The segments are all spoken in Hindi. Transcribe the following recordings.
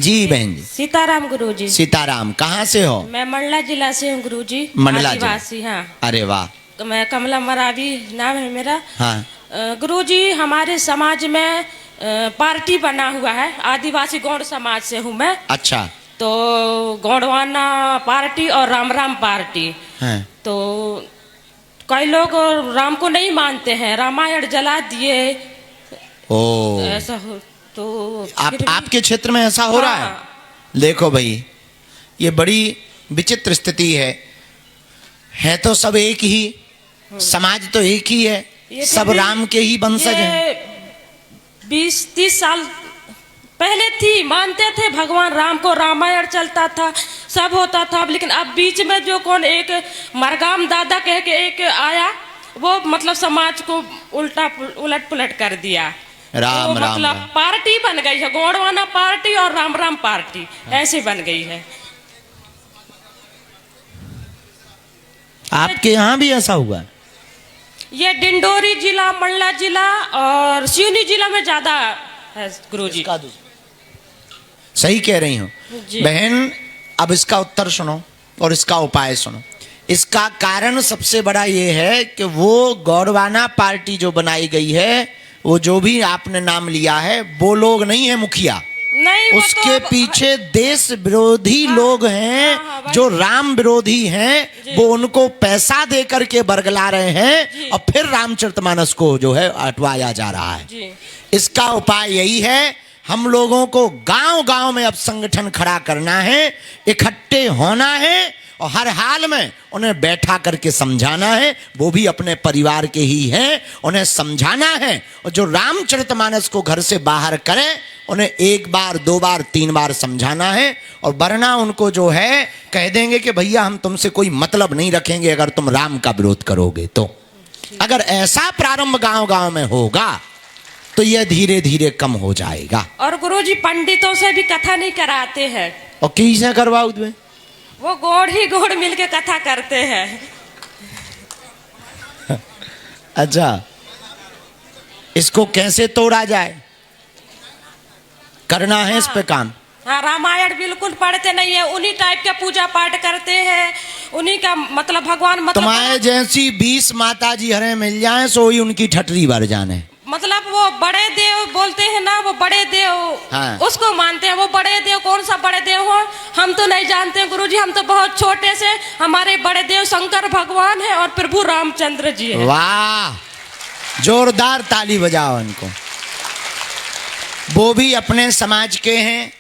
जी बहन जी। सीताराम गुरुजी। सीताराम, कहाँ से हो? मैं मंडला जिला से हूँ गुरुजी। मंडला आदिवासी। हाँ। अरे वाह। मैं कमला मरावी नाम है मेरा। हाँ। गुरुजी, हमारे समाज में पार्टी बना हुआ है। आदिवासी गौड़ समाज से हूँ मैं। अच्छा। तो गौड़वाना पार्टी और राम राम पार्टी। हाँ। तो कई लोग राम को नहीं मानते हैं, रामायण जला दिए। ओ, ऐसा हो तो आपके क्षेत्र में ऐसा हो रहा है? देखो भाई, ये बड़ी विचित्र स्थिति है तो सब एक ही, समाज तो एक ही है, सब राम के ही वंशज हैं। 20-30 साल पहले थी, मानते थे भगवान राम को, रामायण चलता था, सब होता था। लेकिन अब बीच में जो कौन एक मरगाम दादा कह के एक आया, वो मतलब समाज को उलट पुलट कर दिया। राम तो राम मतलब राम। पार्टी बन गई है, गौड़वाना पार्टी और राम राम पार्टी ऐसे बन गई है। आपके यहाँ भी ऐसा हुआ? ये डिंडोरी जिला, मंडला जिला और सिवनी जिला में ज्यादा है गुरुजी। सही कह रही हूँ बहन। अब इसका उत्तर सुनो और इसका उपाय सुनो। इसका कारण सबसे बड़ा ये है कि वो गौड़वाना पार्टी जो बनाई गई है, वो जो भी आपने नाम लिया है, वो लोग नहीं है मुखिया, नहीं, उसके तो पीछे देश विरोधी लोग हैं, जो राम विरोधी हैं। वो उनको पैसा दे करके बरगला रहे हैं और फिर रामचरितमानस को जो है हटवाया जा रहा है। इसका उपाय यही है, हम लोगों को गांव गांव में अब संगठन खड़ा करना है, इकट्ठे होना है और हर हाल में उन्हें बैठा करके समझाना है। वो भी अपने परिवार के ही हैं, उन्हें समझाना है। और जो रामचरितमानस को घर से बाहर करें, उन्हें 1 बार 2 बार 3 बार समझाना है। और वरना उनको जो है कह देंगे कि भैया हम तुमसे कोई मतलब नहीं रखेंगे अगर तुम राम का विरोध करोगे तो। अगर ऐसा प्रारंभ गांव गांव में होगा तो यह धीरे धीरे कम हो जाएगा। और गुरुजी, पंडितों से भी कथा नहीं कराते हैं। और किससे करवाओ तुम्हें? वो गौड़ ही गौड़ मिलके कथा करते हैं। अच्छा, इसको कैसे तोड़ा जाए? करना है इस पे काम। हाँ, रामायण बिल्कुल पढ़ते नहीं है, उन्हीं टाइप के पूजा पाठ करते हैं, उन्हीं का मतलब भगवान मतलब तुम्हारे जैसी 20 माता जी हरे मिल जाए सो ही उनकी ठटरी भर जाने। मतलब वो बड़े देव बोलते हैं ना, वो बड़े देव। हाँ। उसको मानते हैं। वो बड़े देव कौन सा बड़े देव हो हम तो नहीं जानते हैं गुरुजी। हम तो बहुत छोटे से, हमारे बड़े देव शंकर भगवान है और प्रभु रामचंद्र जी है। वाह, जोरदार ताली बजाओ उनको। वो भी अपने समाज के हैं,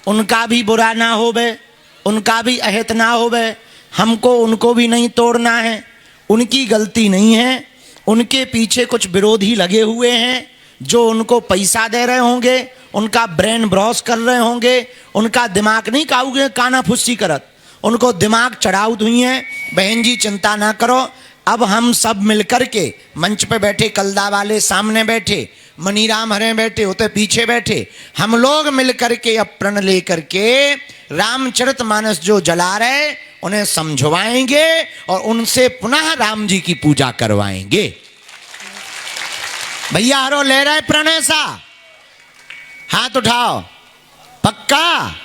उनका भी बुरा ना होवे, उनका भी अहित ना होवे। हमको उनको भी नहीं तोड़ना है, उनकी गलती नहीं है। उनके पीछे कुछ विरोधी लगे हुए हैं जो उनको पैसा दे रहे होंगे, उनका ब्रेन ब्रॉश कर रहे होंगे, उनका दिमाग नहीं काऊगे काना फुस्सी करत, उनको दिमाग चढ़ाउत हुई है। बहन जी चिंता ना करो, अब हम सब मिलकर के मंच पे बैठे, कलदा वाले सामने बैठे, मनीराम हरे बैठे होते पीछे बैठे, हम लोग मिलकर के अब प्रण लेकर के रामचरितमानस जो जला रहे उन्हें समझवाएंगे और उनसे पुनः राम जी की पूजा करवाएंगे। भैया हरो ले रहे प्रण ऐसा? हाथ उठाओ, पक्का?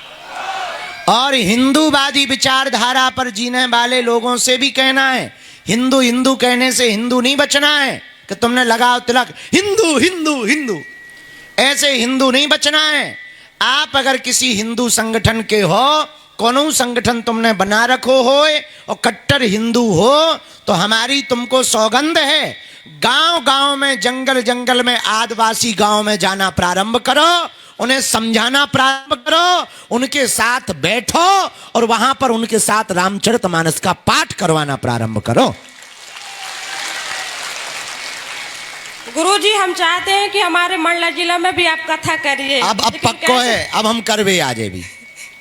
और हिंदूवादी विचारधारा पर जीने वाले लोगों से भी कहना है, हिंदू हिंदू कहने से हिंदू नहीं बचना है कि तुमने लगाओ तिलक हिंदू हिंदू हिंदू, ऐसे हिंदू नहीं बचना है। आप अगर किसी हिंदू संगठन के हो, कोनो संगठन तुमने बना रखो हो और कट्टर हिंदू हो, तो हमारी तुमको सौगंध है, गांव गांव में, जंगल जंगल में, आदिवासी गांव में जाना प्रारंभ करो, उन्हें समझाना प्रारंभ करो, उनके साथ बैठो और वहां पर उनके साथ रामचरितमानस का पाठ करवाना प्रारंभ करो। गुरुजी, हम चाहते हैं कि हमारे मंडला जिला में भी आप कथा करिए। अब पक्को है, अब हम करवे आजे भी,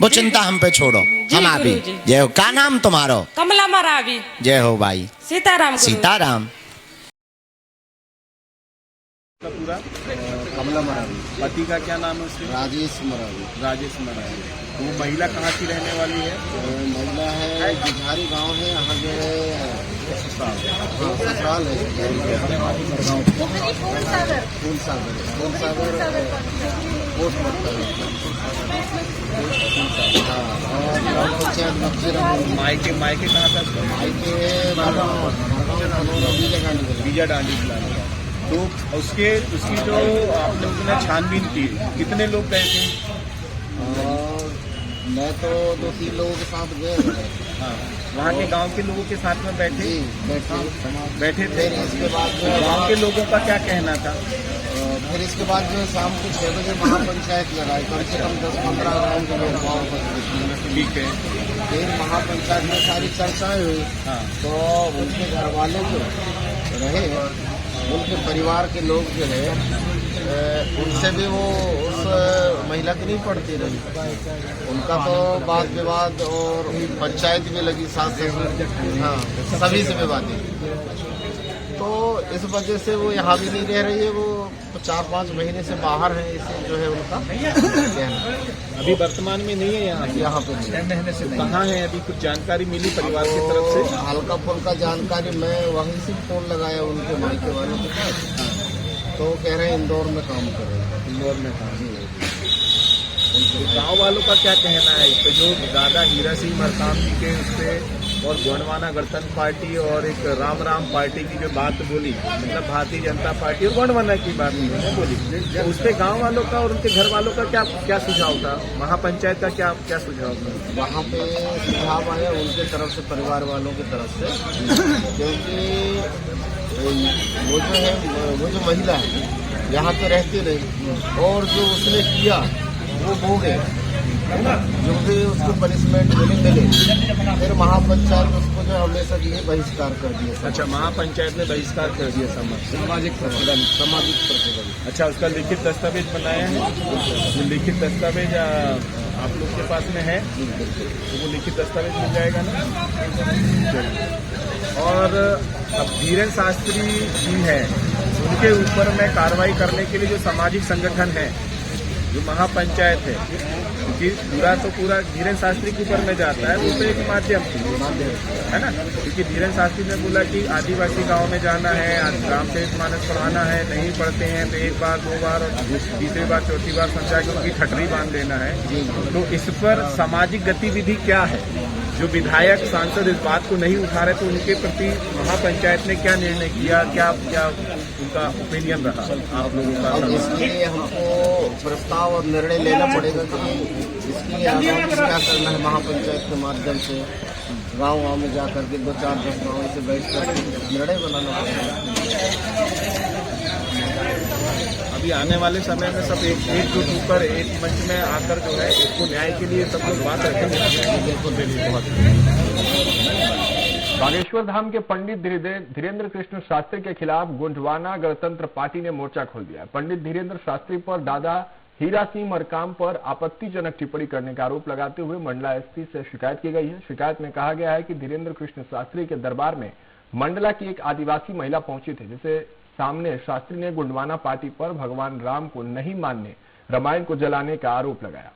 वो चिंता हम पे छोड़ो, हम आ भी। जय हो। का नाम तुम्हारो? कमला मरावी। जय हो भाई। सीताराम। सीताराम। पूरा कमला मरावी। पति का क्या नाम है उसके? राजेश मरावी। राजेश मरावी। तो वो महिला कहाँ की रहने वाली है? महिला है बिहारी गांव है, यहाँ जो है ससुराल है। फूल सागर पोस्ट पड़ता है। मायके मायके कहाँ था उसका? बीजा डांडी खिलाने का। तो उसकी जो आप लोगों ने छानबीन की, कितने लोग गए थे? मैं तो 2-3 लोगों के साथ गए। हाँ, वहाँ के गांव के लोगों के साथ में बैठे थे। इसके बाद गांव के लोगों का क्या कहना था? फिर इसके बाद जो है शाम को 6 बजे महापंचायत लगाई, कम से कम 10-15 गाँव के लोग वहाँ उपस्थित। ठीक है। फिर महापंचायत में सारी चर्चाएं हुई। हाँ। तो उनके घर वाले जो रहे, उनके परिवार के लोग जो है उनसे भी वो उस महिला की नहीं पड़ती रही। उनका तो वाद विवाद और पंचायत भी लगी साथ से। हाँ, सभी से विवादी। तो इस वजह से वो यहाँ भी नहीं रह रही है। वो 4-5 महीने से बाहर है, इसे जो है उनका कहना। अभी वर्तमान में नहीं है यहाँ पे 6 महीने से। कहाँ है अभी? कुछ जानकारी मिली परिवार की तरफ से? हल्का फुल्का जानकारी, मैं वहीं से फोन लगाया उनके मायके वालों के पास। तो कह रहे हैं इंदौर में काम कर रहे हैं। इंदौर में काम। गाँव वालों का क्या कहना है इस पे? जो दादा हीरा सिंह मरकाम जी के उस पे और गोंडवाना गणतंत्र पार्टी और एक राम पार्टी की जो बात बोली, मतलब भारतीय जनता पार्टी और गोंडवाना की बात उन्होंने बोली, तो उस पे गाँव वालों का और उनके घर वालों का क्या सुझाव था? महापंचायत का क्या सुझाव था? वहाँ पे सुझाव आया उनके तरफ से, परिवार वालों की तरफ से, क्योंकि वो जो महिला है यहाँ तो रहती रही और जो उसने किया वो भोगे, जो भी उसको पनिशमेंट मिले। फिर महापंचायत उसको जो हमेशा के लिए बहिष्कार कर दिया। अच्छा, महापंचायत ने बहिष्कार कर दिया सामाजिक प्रतिबंध। अच्छा, उसका लिखित दस्तावेज बनाया है? जो लिखित दस्तावेज आप लोग के पास में है तो वो लिखित दस्तावेज मिल जाएगा ना? और अब धीरेन्द्र शास्त्री जी है, उनके ऊपर में कार्रवाई करने के लिए जो सामाजिक संगठन है, जो महापंचायत है, क्योंकि पूरा धीरेन्द्र शास्त्री के ऊपर में जाता है, वो तो एक माध्यम है ना। क्योंकि धीरेन्द्र शास्त्री ने बोला कि आदिवासी गांव में जाना है, रामचरितमानस पढ़ाना है, नहीं पढ़ते हैं तो 1 बार 2 बार और तीसरी बार चौथी बार समझा के उनकी ठटरी बांध देना है। तो इस पर सामाजिक गतिविधि क्या है? जो विधायक सांसद इस बात को नहीं उठा रहे, तो उनके प्रति महापंचायत ने क्या निर्णय किया, क्या उनका ओपिनियन रहा आप लोगों का? इसके लिए हमको प्रस्ताव और निर्णय लेना पड़ेगा कि इसके लिए आगे क्या करना है। महापंचायत के माध्यम से गाँव में जाकर के 2-4-10 गाँव से बैठ कर निर्णय बनाना पड़ेगा। अभी आने वाले समय में सब एकजुट होकर एक मंच में आकर जो है इसको न्याय के लिए सब लोग बात रखेंगे। बागेश्वर धाम के पंडित धीरेन्द्र कृष्ण शास्त्री के खिलाफ गोंडवाना गणतंत्र पार्टी ने मोर्चा खोल दिया। पंडित धीरेन्द्र शास्त्री पर दादा हीरा सिंह मरकाम पर आपत्तिजनक टिप्पणी करने का आरोप लगाते हुए मंडला एसपी से शिकायत की गई है। शिकायत में कहा गया है कि धीरेन्द्र कृष्ण शास्त्री के दरबार में मंडला की एक आदिवासी महिला पहुंची थी, जिसे सामने शास्त्री ने गोंडवाना पार्टी पर भगवान राम को नहीं मानने, रामायण को जलाने का आरोप लगाया।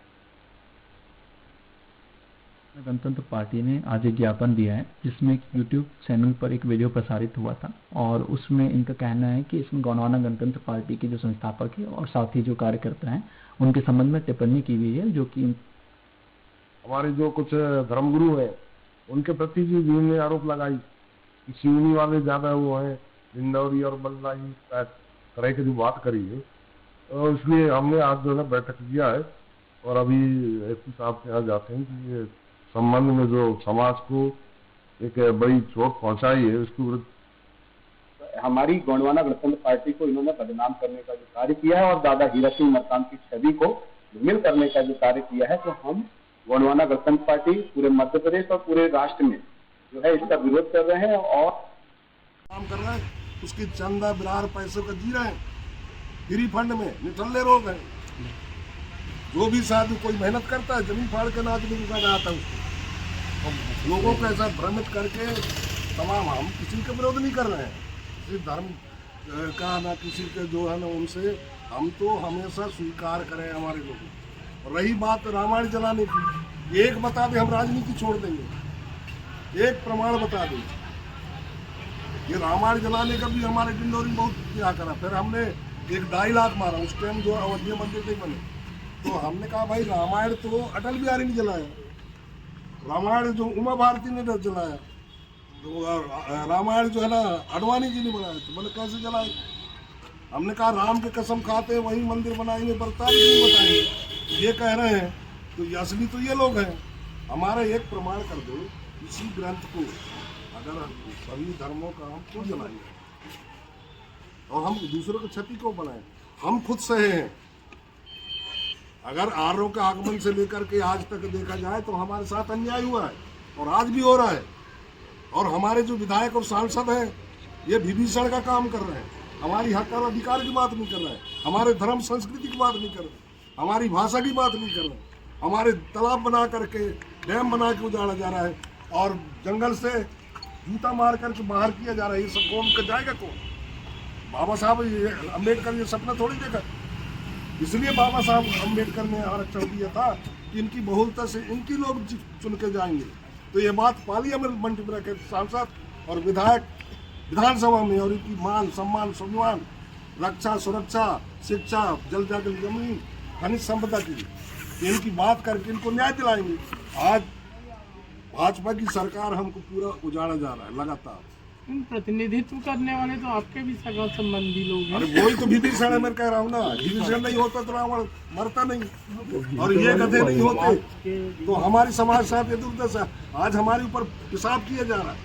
गणतंत्र पार्टी ने आज एक ज्ञापन दिया है, जिसमें यूट्यूब चैनल पर एक वीडियो प्रसारित हुआ था और उसमें इनका कहना है कि इसमें गोंडवाना गणतंत्र पार्टी के जो संस्थापक है और साथ ही जो कार्यकर्ता हैं, उनके संबंध में टिप्पणी की गई है, जो कि हमारे जो कुछ धर्मगुरु हैं उनके प्रति भी जिन्होंने आरोप लगाई कि सिवनी वाले ज्यादा वो है, इंदौरी और बल्लाई तरह की जो बात करी है, तो इसलिए हमने आज जो है बैठक किया है और अभी एसपी साहब के यहाँ जाते हैं कि ये संबंध में जो समाज को एक बड़ी चोट पहुंचाई है उसके विरुद्ध हमारी गोंडवाना गणतंत्र पार्टी को इन्होंने बदनाम करने का जो कार्य किया है और दादा हीरा सिंह मरकाम की छवि को धूमिल करने का जो कार्य किया है, तो हम गोंडवाना गणतंत्र पार्टी पूरे मध्य प्रदेश और पूरे राष्ट्र में जो है इसका विरोध कर रहे हैं और काम कर रहे हैं। उसकी चंदा बिरार पैसों का जी रहे हैं, फ्री फंड में निठल्ले लोग हैं। जो भी साधु कोई मेहनत करता है, जमीन फाड़ के नाच में रुका आता है उसको। लोगों को ऐसा भ्रमित करके तमाम, हम किसी के विरोध नहीं कर रहे हैं, किसी धर्म का ना किसी के जो है ना उनसे हम तो हमेशा स्वीकार करें हमारे लोगों। रही बात रामायण जलाने की, एक बता दे हम राजनीति छोड़ देंगे, एक प्रमाण बता दें। ये रामायण जलाने का भी हमारे डिंडोरी बहुत क्या करा। फिर हमने एक 2.5 लाख मारा, उस टाइम जो अयोध्या मंदिर नहीं बने, तो हमने कहा भाई रामायण तो अटल बिहारी ने जलाया, रामायण जो उमा भारती ने चलाया, तो रामायण जो है ना अडवाणी जी ने बनाया, तो बोले कैसे चलाए? हमने कहा राम की कसम खाते हैं वही मंदिर बनाएंगे, बरतारी नहीं बताएंगे। ये कह रहे हैं तो ये असली तो ये लोग हैं। हमारा एक प्रमाण कर दो, इसी ग्रंथ को अगर सभी धर्मों का हम खुद जलाएंगे और हम दूसरों को क्षति क्यों बनाए? हम खुद सहे हैं। अगर आर्यों के आगमन से लेकर के आज तक देखा जाए तो हमारे साथ अन्याय हुआ है और आज भी हो रहा है। और हमारे जो विधायक और सांसद हैं ये विभीषण का काम कर रहे हैं, हमारी हक और अधिकार की बात नहीं कर रहे हैं, हमारे धर्म संस्कृति की बात नहीं कर रहे, हमारी भाषा की बात नहीं कर रहे, हमारे तालाब बना करके डैम बना के उजाड़ा जा रहा है और जंगल से जूता मार करके बाहर किया जा रहा है। ये सब कौन कर जाएगा कौन? बाबा साहब अम्बेडकर ये सपना थोड़ी देखा, इसलिए बाबा साहब अम्बेडकर ने आरक्षण दिया था कि इनकी बहुलता से इनकी लोग चुन के जाएंगे। तो ये बात पार्लियामेंट में रखे सांसद और विधायक विधानसभा में, और इनकी मान सम्मान सम्मान रक्षा सुरक्षा शिक्षा जल जंगल जमीन खनिज संपदा की इनकी बात करके इनको न्याय दिलाएंगे। आज भाजपा की सरकार हमको पूरा उजाड़ा जा रहा है लगातार। प्रतिनिधित्व करने वाले तो आपके भी सगा संबंधी लोग हैं। अरे वही तो विभीषण है, मैं कह रहा हूँ ना, विभीषण नहीं होता तो रावण मरता नहीं, और ये गधे नहीं होते तो हमारी समाज साथ ये दुर्दशा। आज हमारे ऊपर पेशाब किया जा रहा है,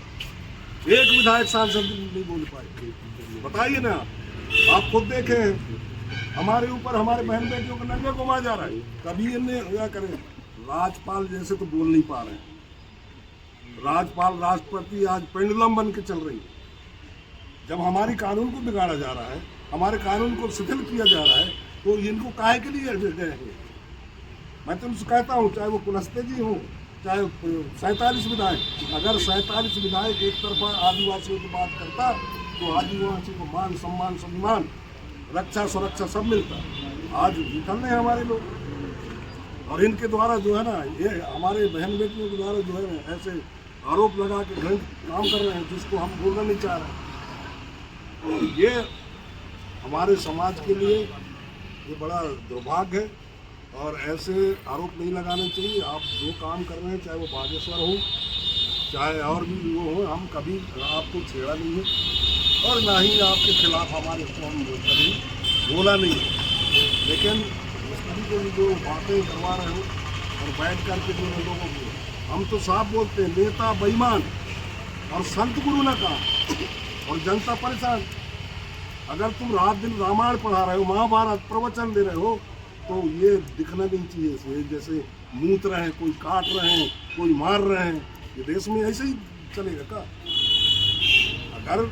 एक विधायक सांसद नहीं बोल पाए। बताइए ना, आप खुद देखें हमारे ऊपर हमारे बहन बेटियों को नंगे घुमा जा रहा है। कभी इन्हें क्या करें, राजपाल जैसे तो बोल नहीं पा रहे हैं। राजपाल राष्ट्रपति आज पेंडुलम बन के चल रही है। जब हमारी कानून को बिगाड़ा जा रहा है, हमारे कानून को शिथिल किया जा रहा है, तो इनको काहे के लिए गए हैं? मैं तो उनसे कहता हूँ, चाहे वो कुलस्ते जी हों, चाहे 47 विधायक, अगर 47 विधायक एक तरफा आदिवासियों की बात करता तो आदिवासी को मान सम्मान सम्मान रक्षा सुरक्षा सब मिलता। आज निकल रहे हैं हमारे लोग, और इनके द्वारा जो है ना, ये हमारे बहन बेटियों के द्वारा जो है ना ऐसे आरोप लगा के घृणित काम कर रहे हैं जिसको हम बोलना नहीं चाह रहे। तो ये हमारे समाज के लिए ये बड़ा दुर्भाग्य है और ऐसे आरोप नहीं लगाने चाहिए। आप जो काम कर रहे हैं, चाहे वो बागेश्वर हो चाहे और भी वो हो, हम कभी आपको छेड़ा नहीं है और ना ही आपके खिलाफ हमारे को हम कभी बोला नहीं है। लेकिन जो बातें करवा रहे हो और बैठ करके जो लोगों को, हम तो साफ बोलते हैं, नेता बेईमान और संत गुरु ना कहा और जनता परेशान। अगर तुम रात दिन रामायण पढ़ा रहे हो, महाभारत प्रवचन दे रहे हो, तो ये दिखना नहीं चाहिए जैसे मूत रहे हैं, कोई काट रहे हैं, कोई मार रहे हैं। ये देश में ऐसे ही चलेगा क्या? अगर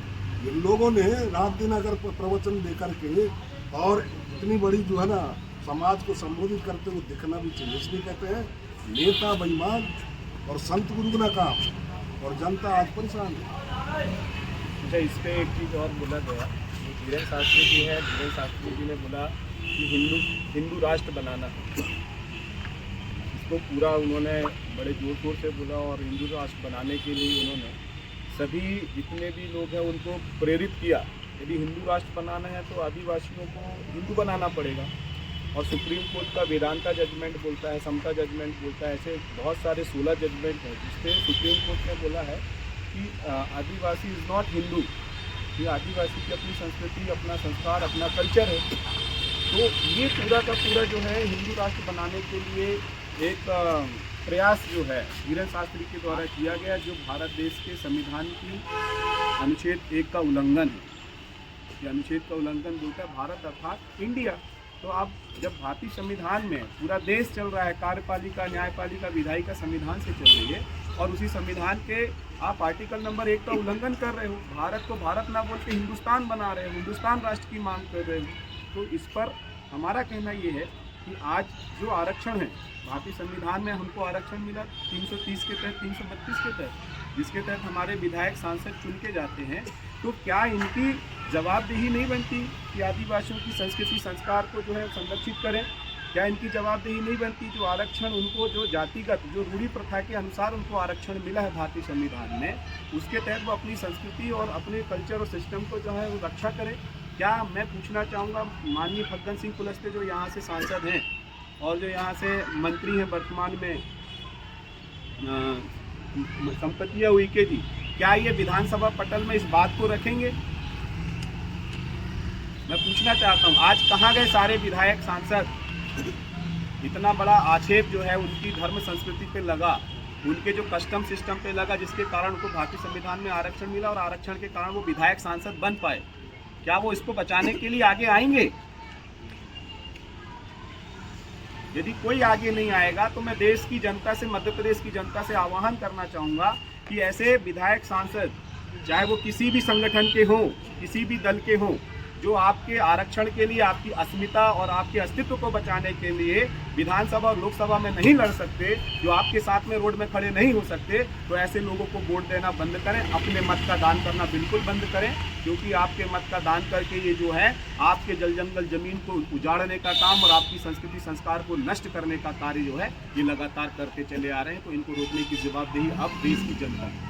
इन लोगों ने रात दिन अगर प्रवचन दे करके और इतनी बड़ी जो है ना समाज को संबोधित करते हुए दिखना भी चाहिए। इसलिए कहते हैं नेता बेईमान और संत गुरु ना काम और जनता आज परेशान है। अच्छा, इस पे एक चीज़ और बोला गया, धीरेन्द्र शास्त्री जी है, धीरेन्द्र शास्त्री जी ने बोला कि हिंदू राष्ट्र बनाना है। इसको पूरा उन्होंने बड़े जोर शोर से बोला और हिंदू राष्ट्र बनाने के लिए उन्होंने सभी जितने भी लोग हैं उनको प्रेरित किया। यदि हिंदू राष्ट्र बनाना है तो आदिवासियों को हिंदू बनाना पड़ेगा। और सुप्रीम कोर्ट का वेदांता जजमेंट बोलता है, समता जजमेंट बोलता है, ऐसे बहुत सारे 16 जजमेंट हैं जिससे सुप्रीम कोर्ट ने बोला है कि आदिवासी इज़ नॉट हिंदू। ये आदिवासी की अपनी संस्कृति, अपना संस्कार, अपना कल्चर है। तो ये पूरा का पूरा जो है हिंदू राष्ट्र बनाने के लिए एक प्रयास जो है धीरेन्द्र शास्त्री के द्वारा किया गया, जो भारत देश के संविधान की अनुच्छेद 1 का उल्लंघन है। ये अनुच्छेद का उल्लंघन बोलता है भारत अर्थात इंडिया। तो अब जब भारतीय संविधान में पूरा देश चल रहा है, कार्यपालिका न्यायपालिका विधायिका संविधान से चल रही है, और उसी संविधान के आप आर्टिकल नंबर 1 का उल्लंघन कर रहे हो, भारत को भारत ना बोल के हिंदुस्तान बना रहे हो, हिंदुस्तान राष्ट्र की मांग कर रहे हो। तो इस पर हमारा कहना ये है कि आज जो आरक्षण है भारतीय संविधान में, हमको आरक्षण मिला 330 के तहत, 332 के तहत, जिसके तहत हमारे विधायक सांसद चुन के जाते हैं। तो क्या इनकी जवाबदेही नहीं बनती कि आदिवासियों की संस्कृति संस्कार को जो है संरक्षित करें? क्या इनकी जवाबदेही नहीं बनती जो आरक्षण उनको, जो जातिगत, जो रूढ़ी प्रथा के अनुसार उनको आरक्षण मिला है भारतीय संविधान में, उसके तहत वो अपनी संस्कृति और अपने कल्चर और सिस्टम को जो है वो रक्षा करें? क्या मैं पूछना चाहूँगा माननीय फग्गन सिंह कुलस्ते जो यहाँ से सांसद हैं और जो यहाँ से मंत्री हैं वर्तमान में, संपत्तियां हुई के जी, क्या ये विधानसभा पटल में इस बात को रखेंगे? मैं पूछना चाहता हूँ, आज कहाँ गए सारे विधायक सांसद? इतना बड़ा आक्षेप जो है उनकी धर्म संस्कृति पे लगा, उनके जो कस्टम सिस्टम पे लगा, जिसके कारण उनको भारतीय संविधान में आरक्षण मिला और आरक्षण के कारण वो विधायक सांसद बन पाए। क्या वो इसको बचाने के लिए आगे आएंगे? यदि कोई आगे नहीं आएगा तो मैं देश की जनता से, मध्य प्रदेश की जनता से आह्वान करना चाहूँगा कि ऐसे विधायक सांसद, चाहे वो किसी भी संगठन के हों, किसी भी दल के हों, जो आपके आरक्षण के लिए, आपकी अस्मिता और आपके अस्तित्व को बचाने के लिए विधानसभा और लोकसभा में नहीं लड़ सकते, जो आपके साथ में रोड में खड़े नहीं हो सकते, तो ऐसे लोगों को वोट देना बंद करें, अपने मत का दान करना बिल्कुल बंद करें, क्योंकि आपके मत का दान करके ये जो है आपके जल जंगल जमीन को उजाड़ने का काम और आपकी संस्कृति संस्कार को नष्ट करने का कार्य जो है ये लगातार करते चले आ रहे हैं। तो इनको रोकने की जवाबदेही अब देश की जनता है।